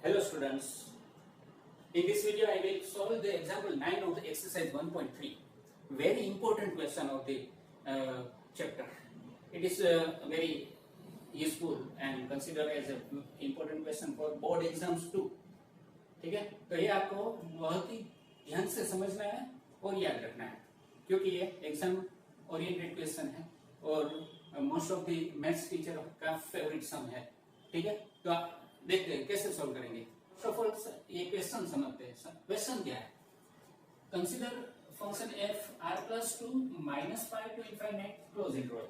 Hello students, in this video I will solve the example 9 of the exercise 1.3. Very important question of the chapter. It is very useful and considered as an important question for board exams too. ठीक है, तो ये आपको बहुत ही ध्यान से समझना है और याद रखना है क्योंकि ये एग्जाम ओरिएंटेड क्वेश्चन है और most of the maths teacher का फेवरेट सम है। ठीक है, तो आप देखते हैं कैसे सॉल्व करेंगे। ये क्वेश्चन समझते हैं। क्वेश्चन क्या है? Consider function f r plus 2 minus 5 to infinite close interval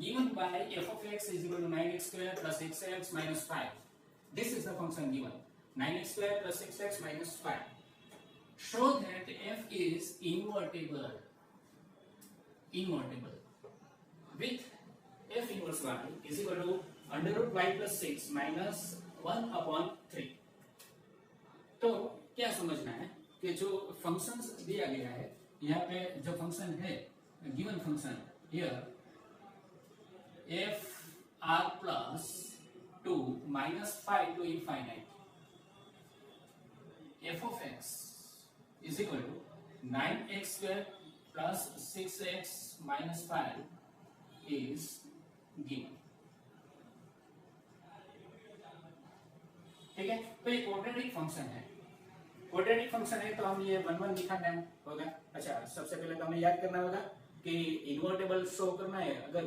given by f of x is equal to 9x square plus xx minus 5. This is the function given 9x square plus xx minus 5. Show that f is invertible with f inverse y is equal to under root y plus 6 minus 1 upon 3. तो क्या समझना है कि जो functions दिया गया है यहाँ पे जो फंक्शन है given function here f r plus 2 minus 5 to infinite f of x is equal to 9x square plus 6x minus 5 is given. ठीक है, तो ये क्वाड्रेटिक फंक्शन है। क्वाड्रेटिक फंक्शन है तो हम ये 1 1 दिखाना होगा। अच्छा, सबसे पहले तो हमें याद करना होगा कि इन्वर्टेबल शो करना है। अगर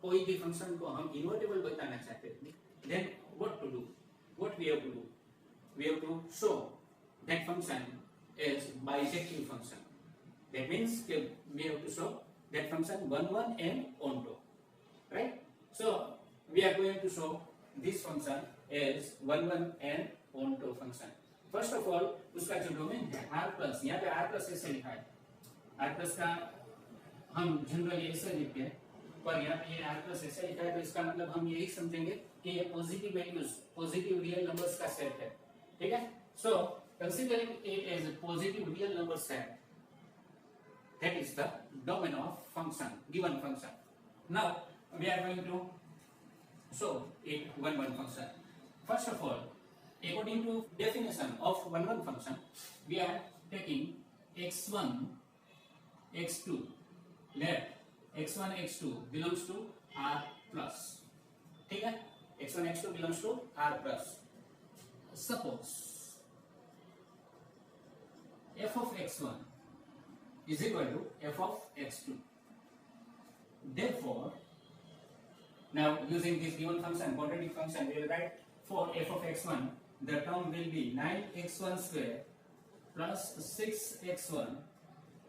कोई भी फंक्शन को हम इन्वर्टेबल बताना चाहते हैं then what to do, what we have to do, we have to show that function is bijective function. That means कि we have to show that function 1 1 and onto, right? So we are going to show this function is 1 1 and onto function. First of all उसका जो domain है r plus, यहाँ पे r plus ऐसे लिखा है, r plus का हम जनरली ऐसे लिखते हैं पर यहाँ पे ये r प्लस ऐसे लिखा है तो इसका मतलब हम यही समझेंगे कि ये positive values, positive real numbers का सेट है। ठीक है, so considering it as a positive real number set, that is the domain of function, given function. Now we are going to show it 1 1 function. First of all, according to definition of 1 1 function, we are taking x1 x2, let x1 x2 belongs to r plus. ठीक है, x1 x2 belongs to r plus. Suppose f of x1 is equal to f of x2. Therefore, now using this given function, quadratic function, we will write for f of x1, the term will be 9x1 square plus 6x1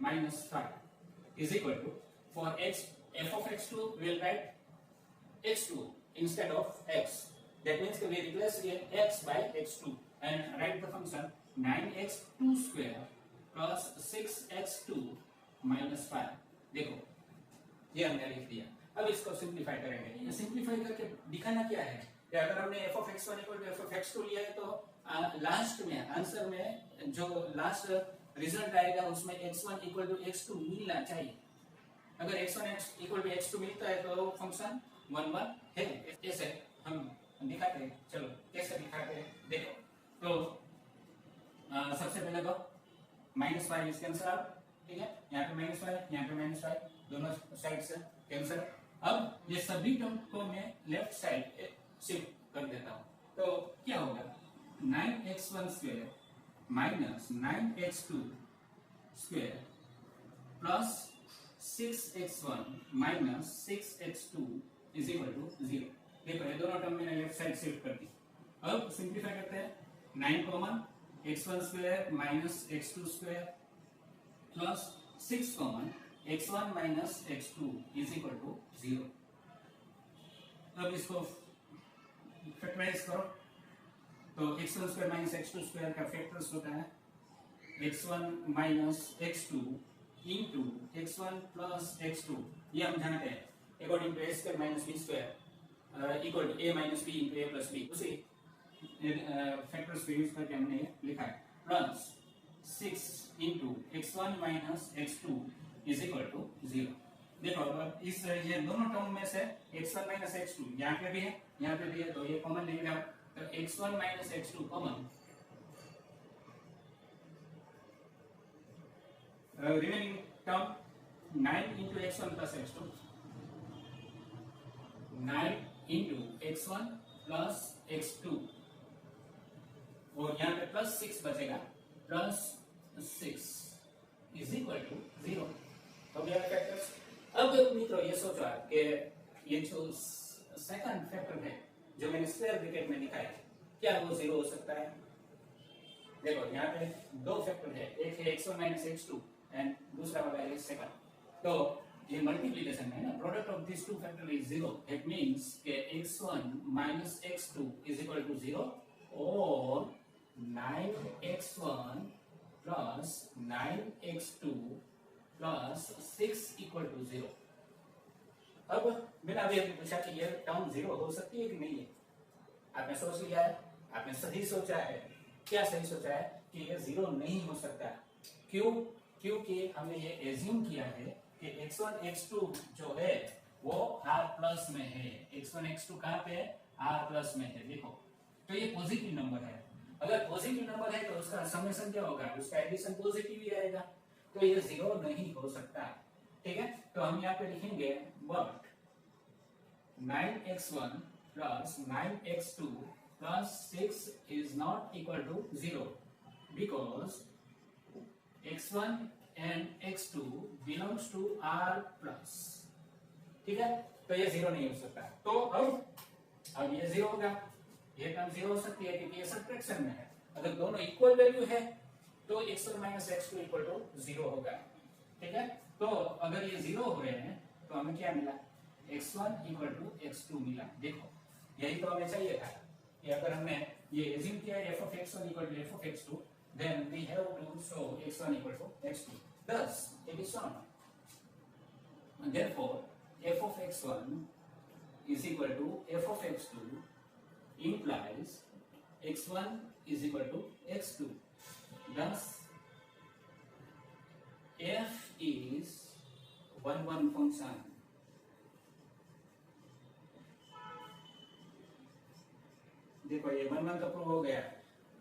minus 5 is equal to, for f of x2, we will write x2 instead of x. That means we replace x by x2 and write the function 9x2 square plus 6x2 minus 5. देखो ये हमने लिख दिया। अब इसको simplify करेंगे। ये simplify करके दिखाना क्या है कि अगर हमने f of x1 equal to f of x2 लिया है तो लास्ट में आंसर में जो लास्ट रिजल्ट आएगा उसमें x1 equal to x2 मिलना चाहिए। अगर x1 equal to x2 मिलता है तो फंक्शन 1 1 है। ऐसे हम दिखाते हैं। चलो कैसे दिखाते हैं देखो। तो सबसे पहले तो -5 इज कैंसिल आउट। ठीक है, यहाँ पे -5, यहाँ पे -5, दोनों साइड से कैंसिल। अब ये सभी टर्म को मैं लेफ्ट साइड शिफ्ट कर देता हूँ तो क्या होगा 9x1 square minus 9x2 square plus 6x1 minus 6x2 is equal to 0। देखो ये दोनों टर्म मैंने लेफ्ट साइड शिफ्ट कर दी। अब सिंप्लीफाई करते हैं। 9 common, x1 square minus x2 square plus 6 common, x1 minus x2 is equal to 0। अब इसको फैक्टराइज करो तो x1 square minus x2 square का फैक्टर्स होता है x1 minus x2 into x1 plus x2। ये हम जानते हैं according to a square minus b square equal to a minus b into a plus b। उसी फैक्टर्स को यूज करके हमने लिखा है plus 6 into x1 minus x2 is equal to 0। देखो अब इस ये दोनों टर्म में से x1 माइनस x2 यहाँ पे भी है, यहाँ पे भी है, तो ये कॉमन ले लो तो x1 minus x2 common, remaining term 9 into x1 plus x2, 9 into x1 plus x2, और यहाँ पे प्लस 6 बचेगा, प्लस 6 इज इक्वल टू 0। तो गया फैक्टर्स। अब मित्रों ये सोचो आप कि ये जो सेकंड फैक्टर है जो मैंने स्क्वायर ब्रैकेट में लिखा है, क्या वो 0 हो सकता है? देखो यहाँ पे दो फैक्टर है, एक है x1 माइनस x2 एंड दूसरा वाला है सेकंड। तो ये मल्टीप्लिकेशन में है ना, product of this two factor is 0। It means कि x1 minus x2 is equal to 0 और 9x1 plus 9x2 plus 6 equal to 0। अब मैंने अभी पूछा कि ये टर्म 0 हो सकती है कि नहीं है? आपने सोच लिया है, आपने सही सोचा है। क्या सही सोचा है कि ये 0 नहीं हो सकता। क्यों? क्योंकि हमने ये एज्यूम किया है कि x1 x2 जो है वो r प्लस में है। x1 x2 कहाँ पे है? r प्लस में है। देखो तो ये पॉजिटिव नंबर है। अगर पॉजिटिव नंबर है तो उसका समेशन क्या होगा? उसका एडिशन पॉजिटिव ही आएगा। तो ये 0 नहीं हो सकता। ठीक है, तो हम यहाँ पे लिखेंगे but 9x1 plus 9x2 plus 6 is not equal to 0 because x1 and x2 belongs to r plus. ठीक है, तो ये 0 नहीं हो सकता। तो अब ये 0 होगा, ये टर्म 0 हो सकती है क्योंकि ये सब्ट्रैक्शन में है। अगर दोनों इक्वल वैल्यू है तो x1 minus x2 equal to 0 होगा। ठीक है, तो अगर ये 0 हो रहे हैं तो हमें क्या मिला? x1 इक्वल टू x2 मिला। देखो यही तो हमें चाहिए था कि अगर हमने ये एज्यूम किया है f of x1 equal to f of x2, then we have to show x1 equal to x2. Thus, it is shown. And therefore, f of x1 is equal to f of x2 implies x1 is equal to x2. Thus, f is 1 function. देखो ये 1 का prove हो गया।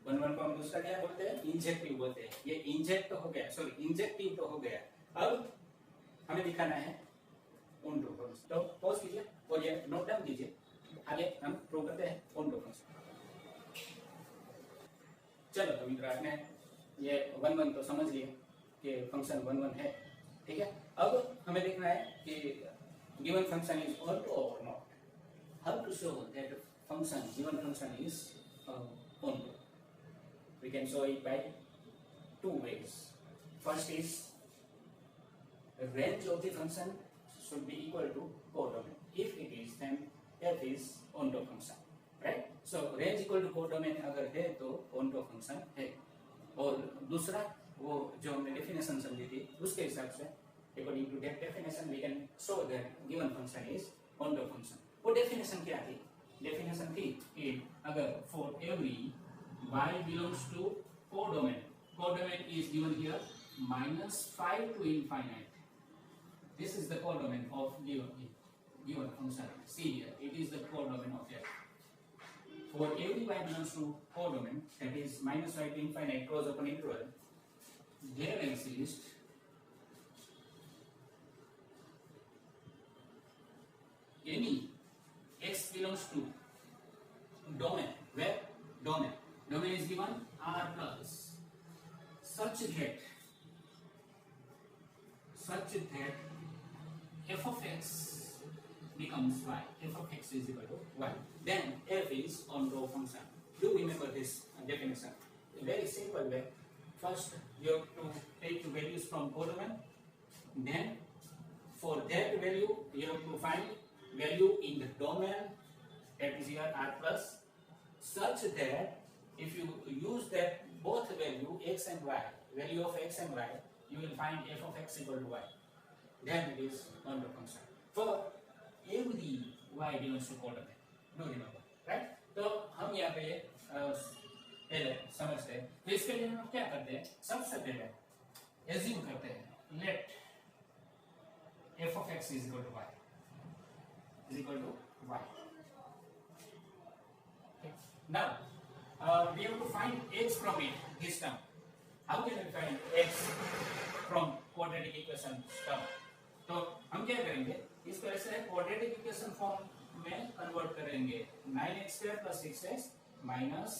1 को हम दूसरा क्या बोलते हैं? इंजेक्टिव बोलते हैं। ये इंजेक्ट तो हो गया, सॉरी इंजेक्टिव तो हो गया। अब हमें दिखाना है ऑन टू फंक्शन। तो पॉज कीजिए और ये नोट डाउन कीजिए। आगे हम प्रूव करते हैं ऑन टू फंक्शन। चलो तो मित्र आपने ये 1 तो समझ लिए कि फंक्शन 1 है। ठीक है, अब हमें देखना है कि given function is onto और not. How to show that function given function is on to? We can show it by 2 ways. First is the range of the function should be equal to codomain. If it is, then f is onto function, right? So range equal to codomain अगर है तो onto function है। और दूसरा वो जो हमने definition समझी थी उसके हिसाब से according to that definition we can show that given function is onto function। वो definition क्या थी? डेफिनेशन थी कि अगर for every y belongs to codomain, codomain is given here -5 to infinite. This is the codomain of given function. See here, it is the codomain of f. For every y belongs to codomain, that is -5 to infinite close open interval, there exists any x belongs to domain, where domain is given r plus such that f of x becomes y, f of x is equal to y, then f is onto function. Do remember this definition? A very simple way. First you have to take the values from codomain, then for that value you have to find value in the domain, that is here r plus, such that if you use that both value x and y, value of x and y, you will find f of x equal to y, then it is on the function for every y belongs to codomain. Do remember, right? तो हम यहाँ पे पहले समझते हैं। तो इसके लिए हम क्या करते हैं? सबसे पहले एज्यूम करते हैं late f of x is equal to y is equal to y. Okay. Now we have to find x from it, this term. How can we find x from quadratic equation term? तो हम क्या करेंगे, इसको ऐसे quadratic equation form में convert करेंगे. 9x² + 6x minus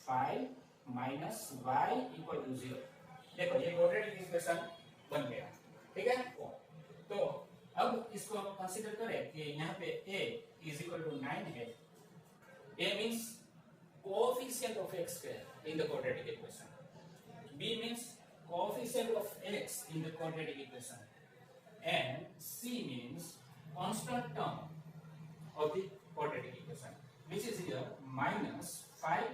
5 minus y equal to 0. देखो ये क्वाड्रेटिक इक्वेशन बन गया. ठीक है. तो अब इसको हम कंसीडर करें कि यहाँ पे a इज इक्वल टू 9 है. a means coefficient of x square in the quadratic equation. b means coefficient of x in the quadratic equation. And C means constant term of the quadratic equation, which is here minus 5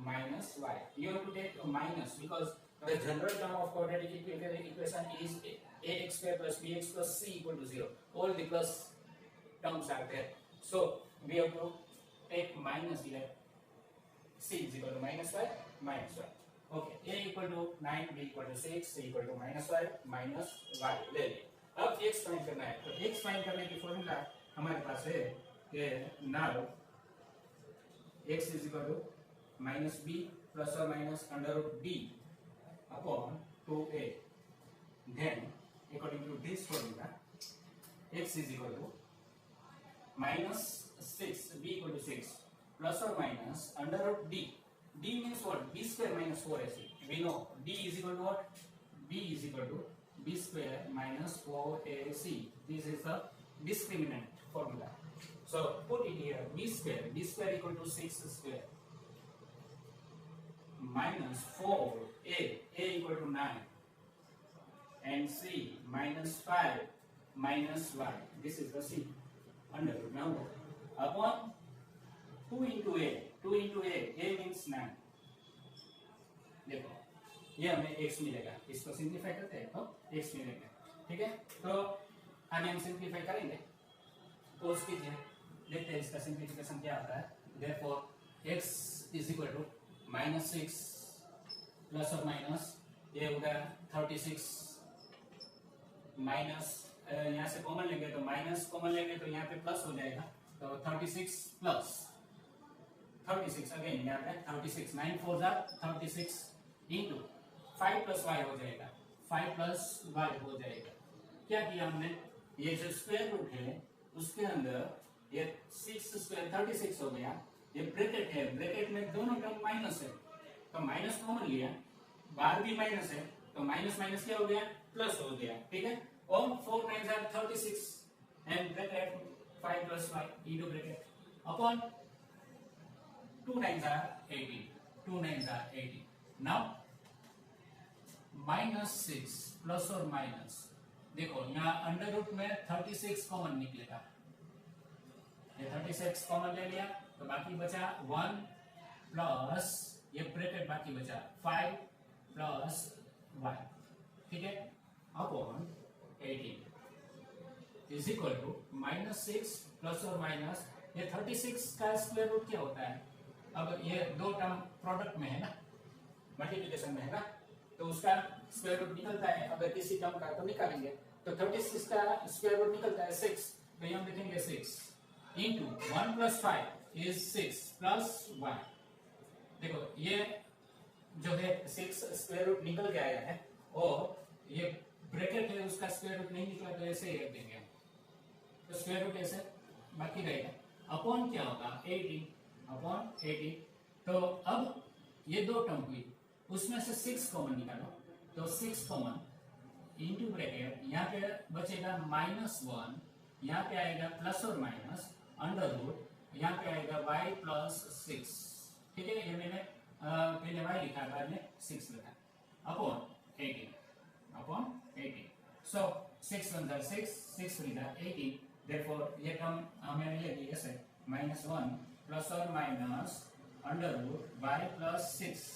minus y. You have to take a minus because the general term of quadratic equation is ax² plus bx plus c equal to 0. All the plus terms are there. So we have to take minus here. C is equal to minus y minus y. Okay. A equal to 9, b equal to 6, c equal to minus y minus y. ले लिया. अब x find करना है. तो x find करने की formula हमारे पास है कि now x is equal to minus b plus और minus under root b upon 2a. Then according to this formula x is equal to minus 6 b equal to 6 plus और minus under root d. d means what? b square minus 4ac. We know d is equal to what? b is equal to b square minus 4ac. This is the discriminant formula. So put it here. b square equal to 6 square minus 4a equal to 9 and c minus 5 minus y. This is the c under root. Now upon 2 into a. 2 into a means 9. देखो ये हमें x मिलेगा. इसको simplify करते हैं तो x मिलेगा. ठीक है. तो आगे हम सिंप्लीफाई करेंगे. पोज कीजिए, देखते हैं इसका सिंप्लीफिकेशन क्या आता है. Therefore x is equal to minus 6 plus और माइनस ये होगा 36 माइनस यहाँ से कॉमन लेंगे तो माइनस कॉमन लेंगे तो यहाँ पे प्लस हो जाएगा. तो 36 प्लस 36 अगेन यहाँ पे 36 9 4 36 इंटू 5 प्लस y हो जाएगा. 5 प्लस y हो जाएगा. क्या किया हमने? ये जो स्क्वायर रूट है उसके अंदर ये 6 स्क्वायर 36 हो गया. ये ब्रैकेट है, ब्रैकेट में दोनों टर्म माइनस है तो माइनस कॉमन लिया. बाहर भी माइनस है तो माइनस माइनस क्या हो गया? प्लस हो गया. ठीक है. और 4 9 36 and bracket 5 plus y into bracket upon 2 9 18. 2 9 18. Now minus 6 plus और माइनस देखो यहाँ अंडर रूट में 36 कॉमन निकलेगा. ये 36 कॉमन ले लिया तो बाकी बचा 1 प्लस ये ब्रैकेट बाकी बचा 5 प्लस y. ठीक है. Upon 18 is equal to minus 6 plus और माइनस ये 36 का स्क्वायर रूट क्या होता है? अब ये दो टर्म प्रोडक्ट में है ना, मल्टीप्लिकेशन में है ना, तो उसका स्क्वायर रूट निकलता है. अगर किसी टर्म का तो निकालेंगे तो 36 का स्क्वायर रूट निकलता है 6. तो यहाँ लिखेंगे 6 into 1 plus 5 is 6 plus y. देखो ये जो है 6 स्क्वायर रूट निकल के आया है और ये ब्रैकेट है उसका स्क्वायर रूट नहीं निकला तो ऐसे ही रख देंगे. तो स्क्वायर रूट ऐसे बाकी रहेगा. अपॉन क्या होगा? 18 अपॉन 18. तो अब ये दो टर्म हुई उसमें से 6 कॉमन निकालो तो 6 कॉमन इंटू ब्रैकेट यहाँ पे बचेगा -1. यहाँ पे आएगा प्लस और माइनस अंडर रूट यहाँ पे आएगा y प्लस 6. ठीक है. ये मैंने पहले y लिखा बाद में 6 लिखा अपॉन 18. सो 6 1 6 6 3 18. देयरफॉर ये टर्म हमें मिलेगी ऐसे -1 प्लस और minus under root y plus 6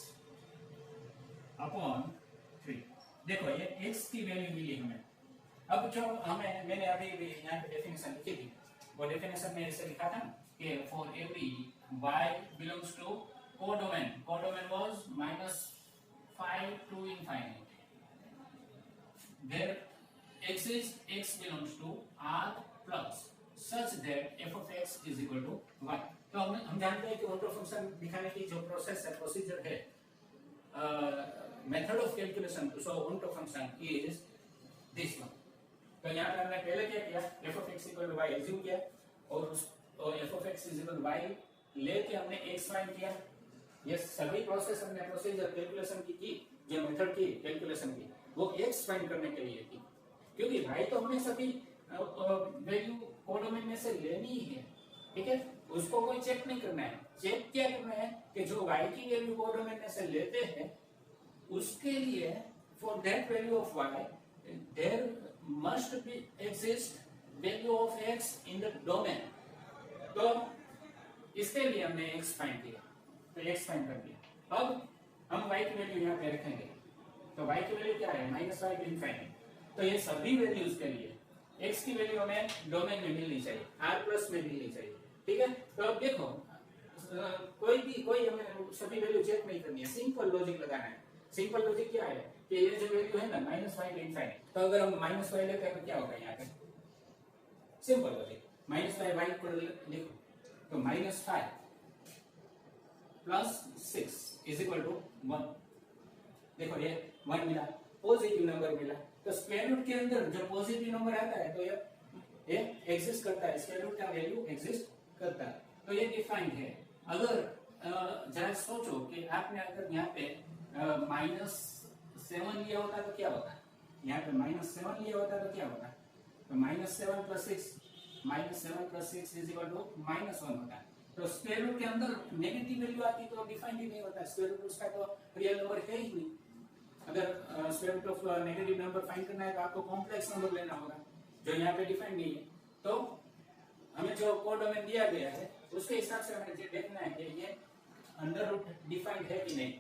upon 3. देखो ये x की वैल्यू मिली हमें. अब जो हमें मैंने अभी भी यहाँ पे डेफिनेशन लिखी थी वो डेफिनेशन में ऐसे लिखा था कि for every y belongs to codomain. Codomain was -5 to infinity. There x belongs to R plus such that f of x is equal to y. तो हम जानते हैं कि ऑटो फंक्शन दिखाने की जो प्रोसेस है, प्रोसीजर है, method of calculation to show onto function is this one. तो यहाँ पे हमने पहले क्या किया, f of x equal to y assume किया और f of x equal to y लेके हमने x फाइंड किया। ये सभी प्रोसेस हमने प्रोसीजर कैलकुलेशन की जो मेथड की कैलकुलेशन की वो x फाइंड करने के लिए की, क्योंकि y तो हमें सभी वैल्यू कोडोमेन में से लेनी ही है, ठीक है, उसको कोई चेक नहीं करना है। चेक क्या करना है कि जो y की वैल्यू कोडोमेन में से लेते हैं उसके लिए for that value of y there must be exist value of x in the domain. तो इसके लिए हमने x फाइंड किया, तो x फाइंड कर दिया। अब हम y की वैल्यू यहाँ पे रखेंगे, तो y की वैल्यू क्या है -y टू इनफाइनाइट। तो ये सभी वैल्यूज के लिए x की वैल्यू हमें डोमेन में मिलनी चाहिए, r प्लस में मिलनी चाहिए, ठीक है। तो अब देखो कोई हमें सभी वैल्यू चेक नहीं करनी है, सिंपल लॉजिक लगाना है। सिंपल लॉजिक क्या है कि ये जो वैल्यू है ना -y टू इनफाइनाइट, तो अगर हम -y लेते हैं तो क्या होगा यहाँ पे, सिंपल लॉजिक -y को लिखो तो -5 प्लस 6 इज इक्वल टू 1। देखो ये 1 मिला, पॉजिटिव नंबर मिला, तो स्क्वायर रूट के अंदर जो पॉजिटिव नंबर आता है तो ये एग्जिस्ट करता है, स्क्वायर रूट का वैल्यू एग्जिस्ट करता है, तो ये डिफाइंड है। अगर जरा सोचो कि आपने अगर यहाँ पे -7 लिया होता तो क्या होता, यहाँ पे -7 लिया होता तो क्या होता, तो -7 प्लस 6 इज इक्वल टू -1 होता है। तो स्क्वायर रूट के अंदर नेगेटिव वैल्यू आती तो डिफाइंड ही नहीं होता, स्क्वायर रूट उसका तो रियल नंबर है ही नहीं। अगर square root of negative number find करना है तो आपको कॉम्प्लेक्स नंबर लेना होगा, जो यहाँ पे डिफाइंड नहीं है। तो हमें जो कोडोमेन दिया गया है उसके हिसाब से हमें देखना है कि ये अंडर रूट डिफाइंड है कि नहीं,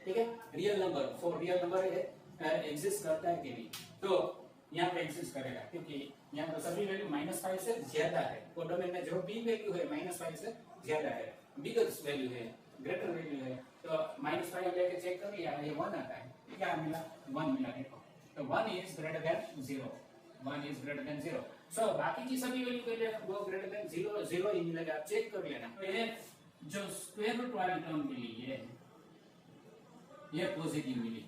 ठीक है, real number for real number exist करता है कि नहीं। तो यहाँ पे एग्जिस्ट करेगा, क्योंकि यहाँ पर सभी वैल्यू -5 से ज्यादा है, कोडोमेन में जो भी वैल्यू है -5 से ज्यादा है, बिगर वैल्यू है, ग्रेटर वैल्यू है, तो -5 लेके चेक कर लिया, ये 1 आता है, क्या मिला 1 मिला। देखो तो 1 is greater than 0, 1 is greater than 0। सो बाकी की सभी वैल्यू के लिए वो ग्रेटर देन 0 ही मिलेगा, आप चेक कर लेना। तो ये जो स्क्वायर रूट वाली टर्म मिली ये पॉजिटिव मिली।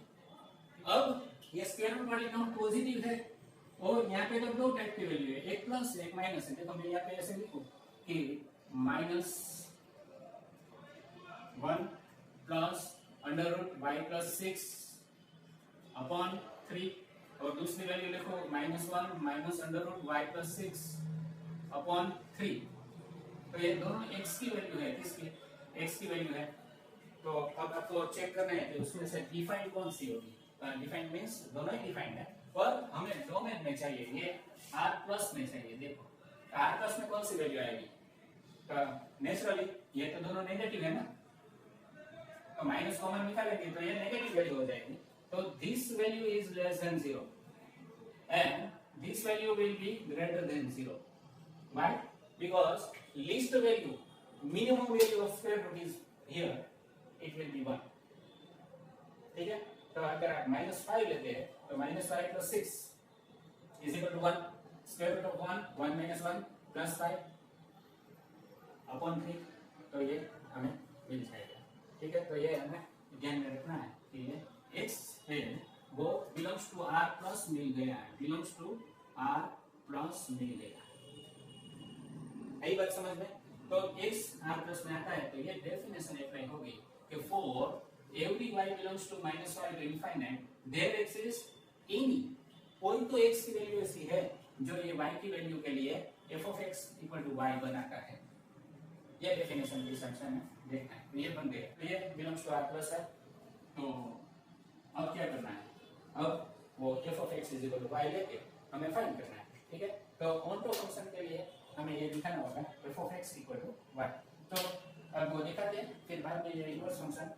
अब ये स्क्वायर रूट वाली टर्म पॉजिटिव है और यहाँ पे तो दो टाइप की वैल्यू है, एक प्लस एक माइनस है। देखो मैं यहाँ पे ऐसे लिखूं कि -1 plus under root y plus 6 upon 3, और दूसरी वैल्यू लिखो -1 minus under root y plus 6 upon 3। तो ये दोनों x की वैल्यू है, किसकी, x की वैल्यू है। तो अब आपको चेक करना है कि उसमें से डिफाइंड कौन सी होगी। डिफाइंड मींस दोनों ही डिफाइंड है, पर हमें डोमेन में चाहिए, ये r प्लस में चाहिए। देखो r प्लस में कौन सी वैल्यू आएगी, तो नेचुरली ये तो दोनों नेगेटिव है ना, तो माइनस कॉमन निकालेंगे तो ये नेगेटिव वैल्यू हो जाएगी। तो this value is less than 0 and this value will be greater than 0। Why? Because least value, minimum value of square root is here, it will be 1, ठीक है। तो अगर आप -5 लेते हैं तो -5 plus 6 is equal to 1, square root of 1 -1 plus 5 upon 3, तो ये हमें मिल जाएगा, ठीक है। तो ये हमें ध्यान में रखना है कि ये x है वो बिलोंग्स टू r प्लस मिल गया है, बिलोंग्स टू r प्लस मिल गया, यही बात समझ में। तो x r प्लस में आता है तो ये डेफिनेशन अप्लाई होगी कि for every y belongs to -y to infinite there exist any, कोई तो x की वैल्यू ऐसी है जो ये y की वैल्यू के लिए f of x equal to y बनाता है। ये डेफिनेशन के हिसाब से हमें देखना है, तो ये बन गया, तो ये बिलोंग्स टू r प्लस है। तो अब क्या करना है, अब वो f of x equal to y लेके हमें फाइंड करना है, ठीक है। तो ऑनटो फंक्शन के लिए हमें ये दिखाना होगा f of x equal to y। तो अब वो दिखाते हैं, फिर बाद में ये इनवर्स फंक्शन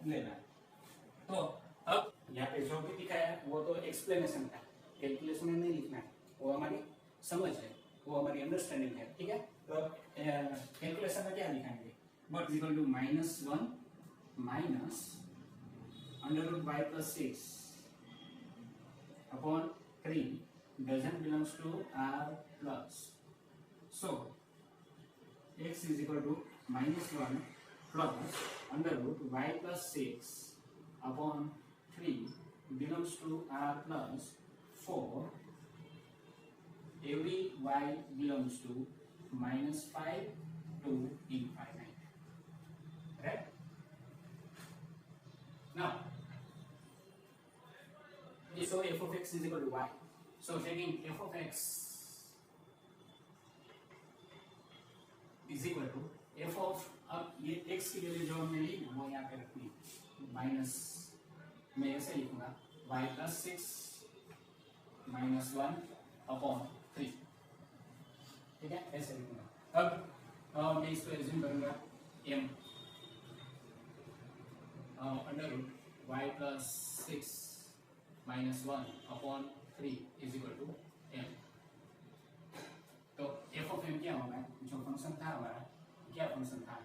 लेना है। तो अब यहाँ पे जो भी दिखाया है वो तो एक्सप्लेनेशन था, कैलकुलेशन में नहीं लिखना है, वो हमारी समझ है, वो हमारी अंडरस्टैंडिंग है, ठीक है। तो कैलकुलेशन में क्या लिखाएंगे, what is equal to -1 minus under root y plus 6 upon 3 doesn't belongs to r plus, so x is equal to -1 plus under root y plus 6 upon 3 belongs to r plus 4. Every y belongs to -5 to infinite. Right? Now, so f of x is equal to y. So taking f of x is equal to f of, अब ये x की value जो हमने ली वो यहाँ पे रखनी minus, मैं ऐसे लिखूंगा y प्लस 6 -1 अपॉन 3. ठीक है, ऐसे लिखूंगा. अब मैं इसको एज्यूम करूंगा m under root y plus 6 -1 upon 3 is equal to m. तो f ऑफ m क्या होगा, जो फंक्शन था हमारा, क्या फंक्शन था,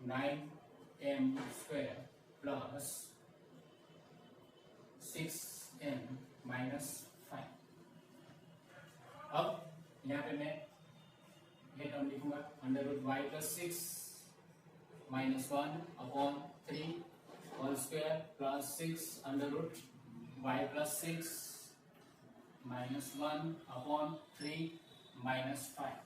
9m square plus 6m minus 5. अब यहाँ पे मैं ये टर्म लिखूंगा under root y plus 6 -1 upon 3 whole square plus 6 under root y plus 6 -1 upon 3 -5.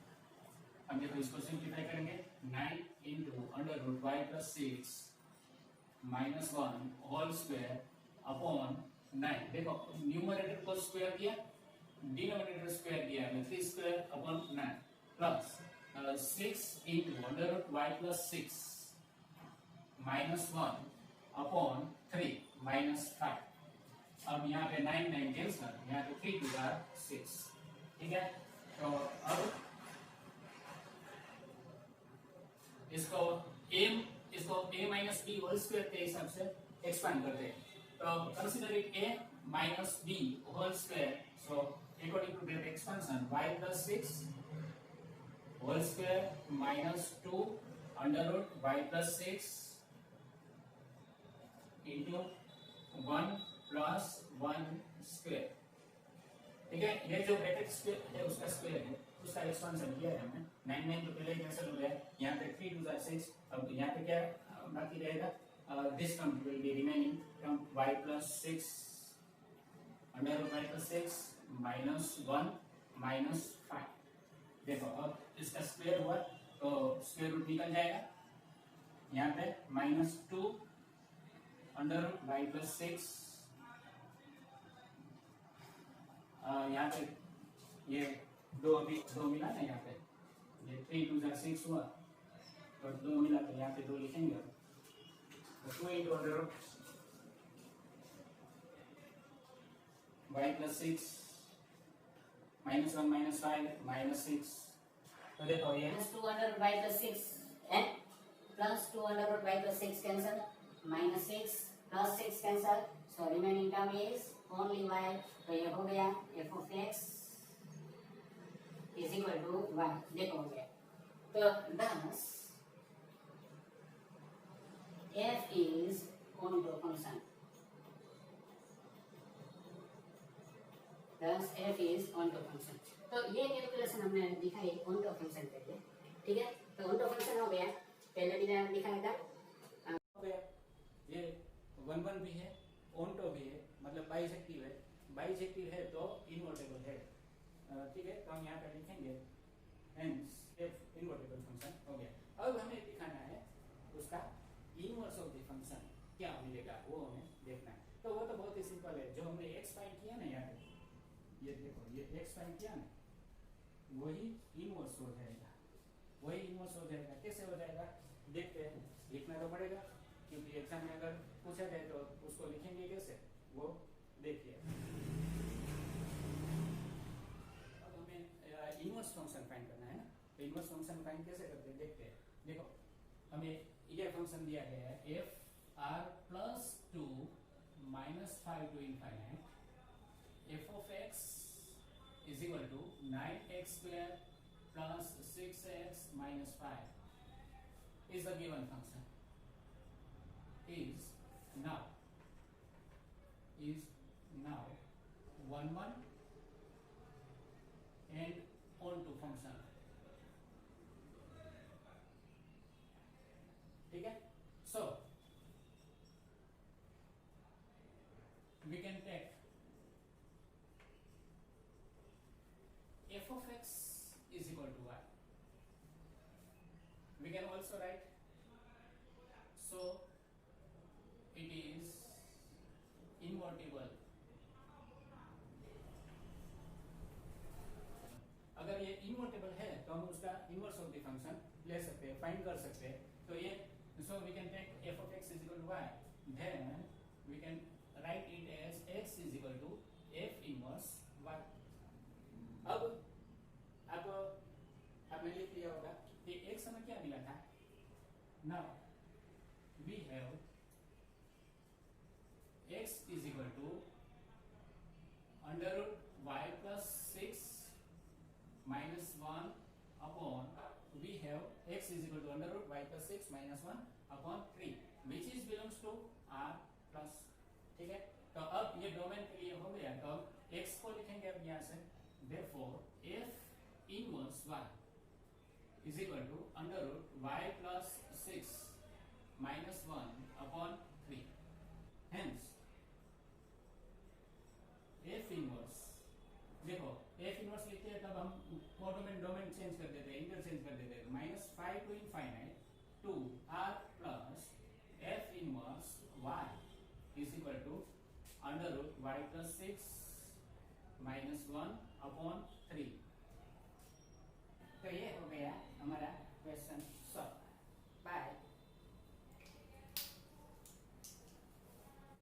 हम देखो इसको सिंप्लीफाई करेंगे. 9 into under root y plus 6 -1 whole square upon 9. देखो न्यूमरेटर को स्क्वायर किया, डिनोमिनेटर स्क्वायर किया, 3 square upon 9 plus 6 into under root y plus 6 -1 upon 3 -5. अब यहाँ पे 9 9 कैंसिल, यहाँ पे 3 2 are 6. ठीक है, तो अब इसको a minus b whole square के हिसाब से एक्सपांड करते हैं. तो consider it a minus b whole square. So according to that expansion y plus 6 whole square minus 2 under root y plus 6 into 1 plus 1 square. ठीक है, ये जो ब्रैकेट स्क्वायर है उसका स्क्वायर है, उसका एक्सपेंशन किया है हमने. 9 9 तो पहले ही कैंसिल हो गया, यहाँ पे 3 2 are 6. अब यहाँ पे क्या बाकी रहेगा, this term will be remaining term y plus 6 under root y plus 6 -1 -5. देखो अब इसका स्क्वायर हुआ तो स्क्वायर रूट निकल जाएगा. यहाँ पे -2 अंडर रूट y प्लस 6, यहाँ पे ये दो अभी 2 मिला ना, यहाँ पे ये 3 2 6 हुआ और 2 मिला तो यहाँ पे 2 लिखेंगे. तो 2 into under root y plus 6 -1 -5 -6. तो देखो ये -2 under root y plus 6 and plus 2 under root y plus 6 cancel, minus 6 plus 6 cancel, so remaining term is only y. तो ये हो गया f of x is equal to y. देखो हो गया. तो thus f is onto function. Thus f is onto function. तो ये कैलकुलेशन हमने दिखाई onto function के लिए. ठीक है, तो onto function हो गया. पहले भी दिखाया था. हो गया. ये 1 1 भी है, onto भी है, मतलब बाइसेक्टिव है. बाइसेक्टिव है तो इनवर्टेबल है. ठीक है, तो हम यहाँ पे लिखेंगे hence f इनवर्टेबल फंक्शन हो गया. अब हमें दिखाना है उसका इनवर्स ऑफ द फंक्शन क्या मिलेगा, वो हमें देखना है. तो वो तो बहुत ही सिंपल है. जो हमने x फाइंड किया ना, यहाँ पे ये देखो, ये x फाइंड किया ना, वही इनवर्स हो जाएगा. वही इनवर्स हो जाएगा. कैसे हो जाएगा देखते हैं. लिखना तो पड़ेगा क्योंकि एग्जाम में अगर पूछा जाए तो उसको लिखेंगे कैसे, वो देखिए. अब हमें इनवर्स फंक्शन फाइंड करना है ना. तो इनवर्स फंक्शन फाइंड कैसे करते हैं देखते हैं. देखो हमें ये फंक्शन दिया गया है f r plus 2 -5 to infinite f of x is equal to 9x square plus 6x minus 5 is the given function. Is now 1 1 and onto function. ठीक है. So we can take f of x is equal to y. We can also write, so it is invertible. अगर ये invertible है तो हम उसका inverse of the function ले सकते हैं, फाइंड कर सकते हैं. तो ये so we can take f of x is equal to y, then we can write it as x is equal to f inverse y. अब आपने लिख लिया होगा कि x हमें क्या मिला था. Now we have x is equal to under root y plus 6 minus 1 upon, we have x is equal to under root y plus 6 minus 1 upon 3 which is belongs to r plus. ठीक है. तो अब ये domain के लिए हो गया. तो अब x को लिखेंगे अब यहाँ से. therefore f inverse y is equal to under root y plus 6 minus 1 upon 3. hence f inverse, देखो f इनवर्स लिखते हैं तब हम डोमेन चेंज कर देते हैं, इंटरचेंज कर देते हैं. -5 to infinite 2 r plus f inverse y is equal to under root y plus 6 minus 1 upon 3. तो ये हो गया हमारा क्वेश्चन.